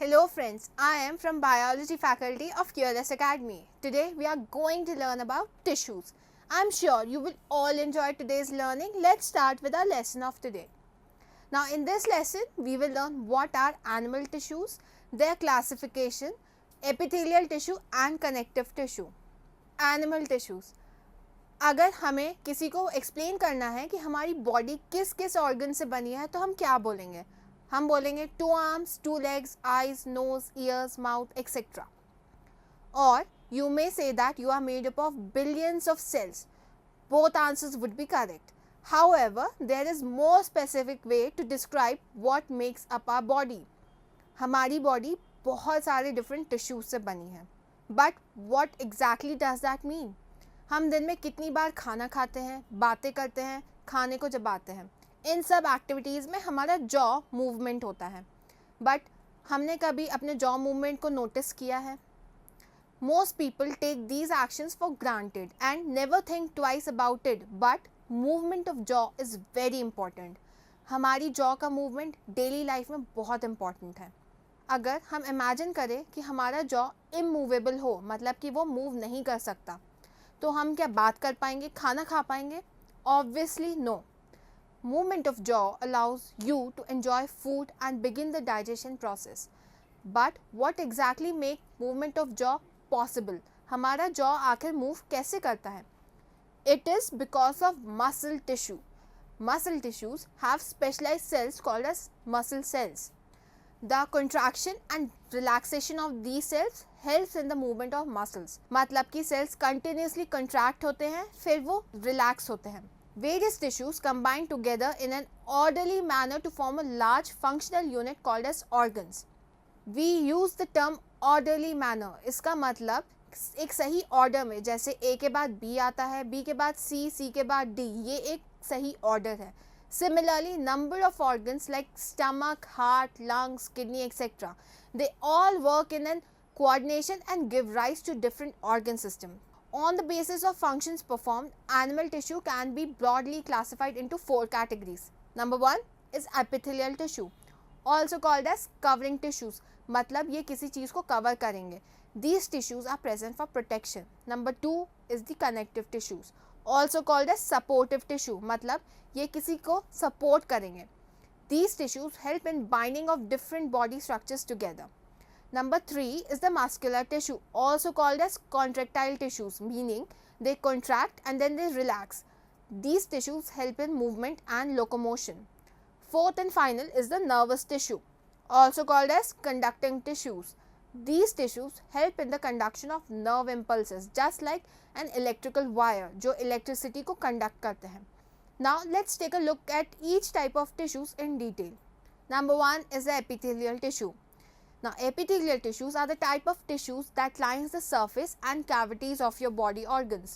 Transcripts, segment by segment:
Hello friends, I am from Biology faculty of QLS Academy. Today we are going to learn about tissues. I am sure you will all enjoy today's learning. Let's start with our lesson of today. Now in this lesson we will learn what are animal tissues, their classification, epithelial tissue and connective tissue. Animal tissues. अगर हमें किसी को explain करना है कि हमारी body किस किस ऑर्गन से बनी है तो हम क्या बोलेंगे? हम बोलेंगे 2 arms, 2 legs, eyes, nose, ears, mouth, etc. Or you may say that you are made up of billions of cells. Both answers would be correct. However, there is more specific way to describe what makes up our body. हमारी body बहुत सारे different tissues से बनी है. But what exactly does that mean? हम दिन में कितनी बार खाना खाते हैं, बातें करते हैं, खाने को चबाते हैं. इन सब एक्टिविटीज़ में हमारा जॉ मूवमेंट होता है. बट हमने कभी अपने जॉ मूवमेंट को नोटिस किया है? Most people take these actions for granted and never think twice about it. But movement of jaw is very important. हमारी जॉ का मूवमेंट डेली लाइफ में बहुत इंपॉर्टेंट है. अगर हम इमेजिन करें कि हमारा जॉ इमूवेबल हो, मतलब कि वो मूव नहीं कर सकता, तो हम क्या बात कर पाएंगे, खाना खा पाएंगे? Obviously no. Movement of jaw allows you to enjoy food and begin the digestion process. But what exactly make movement of jaw possible? हमारा jaw आखिर move कैसे करता है? It is because of muscle tissue. Muscle tissues have specialized cells called as muscle cells. The contraction and relaxation of these cells helps in the movement of muscles. मतलब कि cells continuously contract होते हैं, फिर वो relax होते हैं. Various tissues combine together in an orderly manner to form a large functional unit called as organs. We use the term orderly manner. इसका मतलब एक सही ऑर्डर में, जैसे A के बाद B आता है, B के बाद C, C के बाद D, ये एक सही ऑर्डर है. Similarly, number of organs like stomach, heart, lungs, kidney, etc. They all work in an coordination and give rise to different organ systems. On the basis of functions performed, animal tissue can be broadly classified into 4 categories. Number 1 is epithelial tissue, also called as covering tissues. मतलब ये किसी चीज़ को cover करेंगे. These tissues are present for protection. Number 2 is the connective tissues, also called as supportive tissue. मतलब ये किसी को support करेंगे. These tissues help in binding of different body structures together. Number 3 is the muscular tissue, also called as contractile tissues, meaning they contract and then they relax. These tissues help in movement and locomotion. Fourth and final is the nervous tissue, also called as conducting tissues. These tissues help in the conduction of nerve impulses, just like an electrical wire, जो electricity को conduct करते हैं. Now let's take a look at each type of tissues in detail. Number 1 is the epithelial tissue. Now, epithelial tissues are the type of tissues that lines the surface and cavities of your body organs.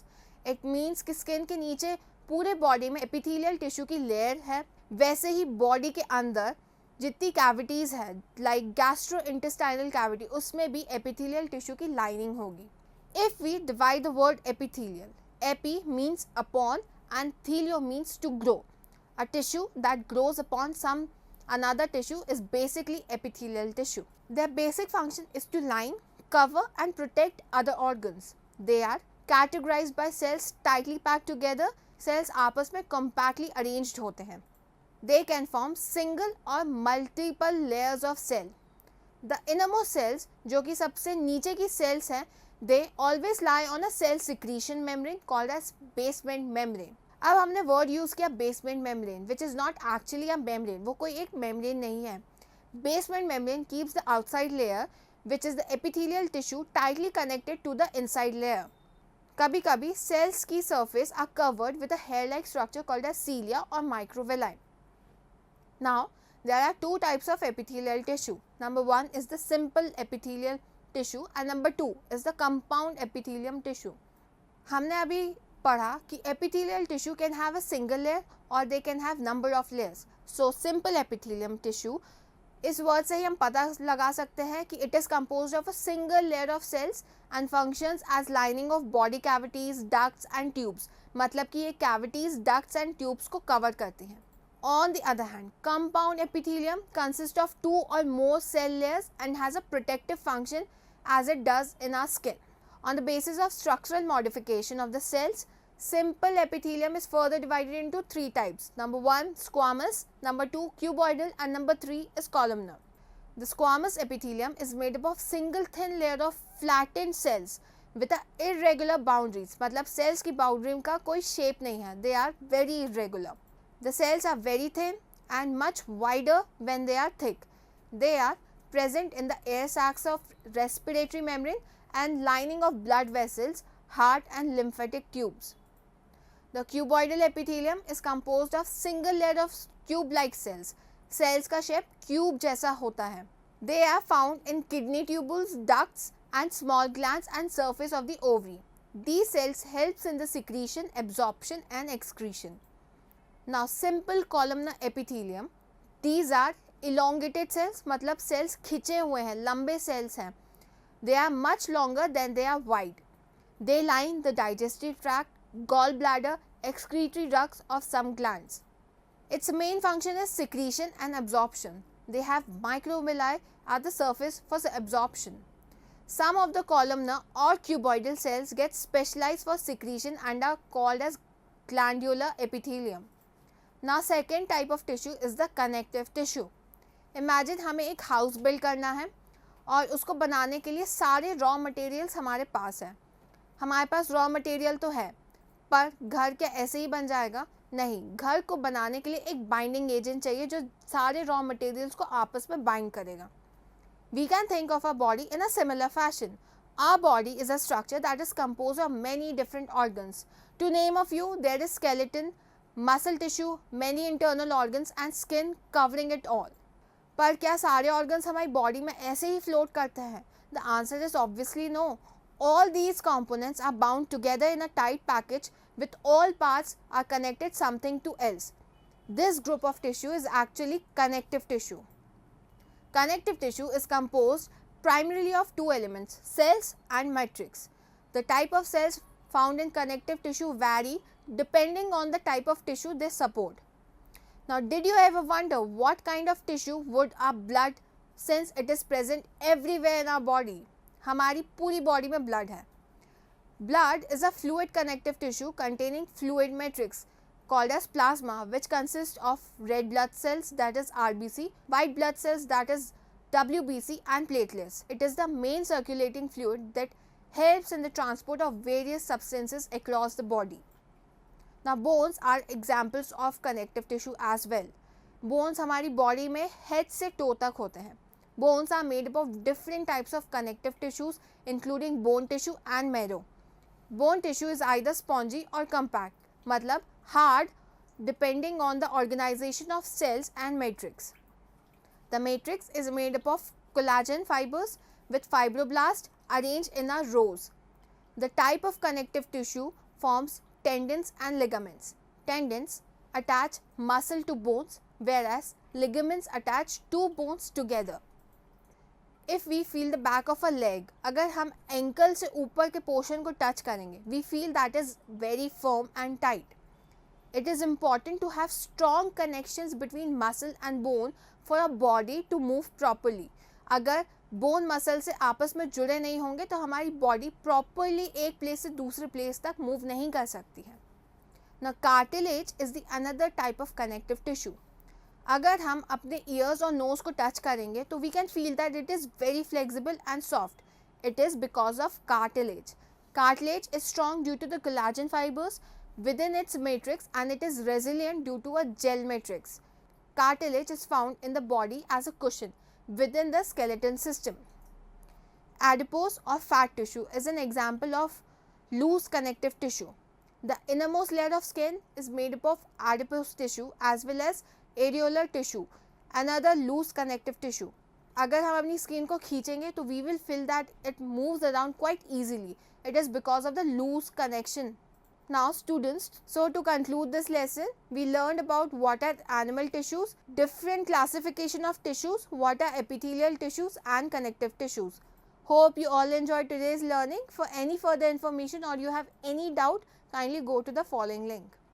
It means कि skin के नीचे पूरे body में epithelial tissue की layer है, वैसे ही body के अंदर जितनी cavities है, like gastrointestinal cavity, उसमें भी epithelial tissue की lining होगी. If we divide the word epithelial, epi means upon and thelio means to grow. A tissue that grows upon another tissue is basically epithelial tissue. Their basic function is to line, cover and protect other organs. They are categorized by cells tightly packed together. Cells आपस में compactly arranged होते हैं. They can form single or multiple layers of cell. The innermost cells, जो कि सबसे नीचे की cells हैं, they always lie on a cell secretion membrane called as basement membrane. अब हमने वर्ड यूज़ किया basement membrane, which is not actually a membrane. वो कोई एक मेम्ब्रेन नहीं है. Basement membrane keeps the outside layer which is the epithelial tissue tightly connected to the inside layer. कभी कभी सेल्स की surface are covered with a hair like structure called as cilia और microvilli. Now there are 2 types of epithelial tissue. Number 1 is the simple epithelial tissue and number 2 is the compound epithelium tissue. हमने अभी पढ़ा कि epithelial tissue can have a single layer or they can have number of layers. So simple epithelium tissue, इस word से ही हम पता लगा सकते हैं कि it is composed of a single layer of cells and functions as lining of body cavities, ducts and tubes. मतलब कि ये cavities, ducts and tubes को cover करती हैं. On the other hand, compound epithelium consists of two or more cell layers and has a protective function as it does in our skin. On the basis of structural modification of the cells, simple epithelium is further divided into three types. Number 1, squamous, number 2, cuboidal, and number 3 is columnar. The squamous epithelium is made up of single thin layer of flattened cells with a irregular boundaries. मतलब cells की boundary का कोई shape नहीं है. They are very irregular. The cells are very thin and much wider when they are thick. They are present in the air sacs of respiratory membrane and lining of blood vessels, heart and lymphatic tubes. The cuboidal epithelium is composed of single layer of tube-like cells. Cells का shape cube जैसा होता है. They are found in kidney tubules, ducts and small glands and surface of the ovary. These cells helps in the secretion, absorption and excretion. Now simple columnar epithelium, these are elongated cells, मतलब cells खिंचे हुए हैं, लंबे cells हैं. They are much longer than they are wide. They line the digestive tract, gallbladder, excretory ducts of some glands. Its main function is secretion and absorption. They have microvilli at the surface for absorption. Some of the columnar or cuboidal cells get specialized for secretion and are called as glandular epithelium. Now second type of tissue is the connective tissue. Imagine हमें एक house build करना है और उसको बनाने के लिए सारे रॉ मटेरियल्स हमारे पास है. हमारे पास रॉ मटेरियल तो है, पर घर क्या ऐसे ही बन जाएगा? नहीं, घर को बनाने के लिए एक बाइंडिंग एजेंट चाहिए जो सारे रॉ मटेरियल्स को आपस में बाइंड करेगा. We can think of our body in a similar fashion. Our body is a structure that is composed of many different organs. To name a few, there is skeleton, muscle tissue, many internal organs and skin covering it all. पर क्या सारे organs हमारी body में ऐसे ही float करते हैं? The answer is obviously no. All these components are bound together in a tight package with all parts are connected something to else. This group of tissue is actually connective tissue. Connective tissue is composed primarily of two elements, cells and matrix. The type of cells found in connective tissue vary depending on the type of tissue they support. Now, did you ever wonder what kind of tissue would our blood, since it is present everywhere in our body? हमारी पूरी body में blood है. Blood is a fluid connective tissue containing fluid matrix called as plasma, which consists of red blood cells, that is RBC, white blood cells, that is WBC, and platelets. It is the main circulating fluid that helps in the transport of various substances across the body. Now bones are examples of connective tissue as well. Bones हमारी body में head से toe तक होते हैं. Bones are made up of different types of connective tissues including bone tissue and marrow. Bone tissue is either spongy or compact, मतलब hard depending on the organization of cells and matrix. The matrix is made up of collagen fibers with fibroblasts arranged in a rows. The type of connective tissue forms tendons and ligaments. Tendons attach muscle to bones, whereas ligaments attach two bones together. If we feel the back of a leg, अगर हम ankle से ऊपर के portion को touch करेंगे, we feel that is very firm and tight. It is important to have strong connections between muscle and bone for a body to move properly. अगर bone muscle से आपस में जुड़े नहीं होंगे तो हमारी बॉडी प्रॉपरली एक प्लेस से दूसरे प्लेस तक मूव नहीं कर सकती है. Now cartilage is the another type of connective tissue. अगर हम अपने ears और nose को टच करेंगे तो we can feel that it is very flexible and soft. It is because of cartilage. Cartilage is strong due to the collagen fibers within its matrix and it is resilient due to a gel matrix. Cartilage is found in the body as a cushion within the skeleton system. Adipose or fat tissue is an example of loose connective tissue. The innermost layer of skin is made up of adipose tissue as well as areolar tissue, another loose connective tissue. अगर हम अपनी skin को खींचेंगे तो we will feel that it moves around quite easily. It is because of the loose connection. Now students, so to conclude this lesson, we learned about what are animal tissues, different classification of tissues, what are epithelial tissues and connective tissues. Hope you all enjoyed today's learning. For any further information or you have any doubt, kindly go to the following link.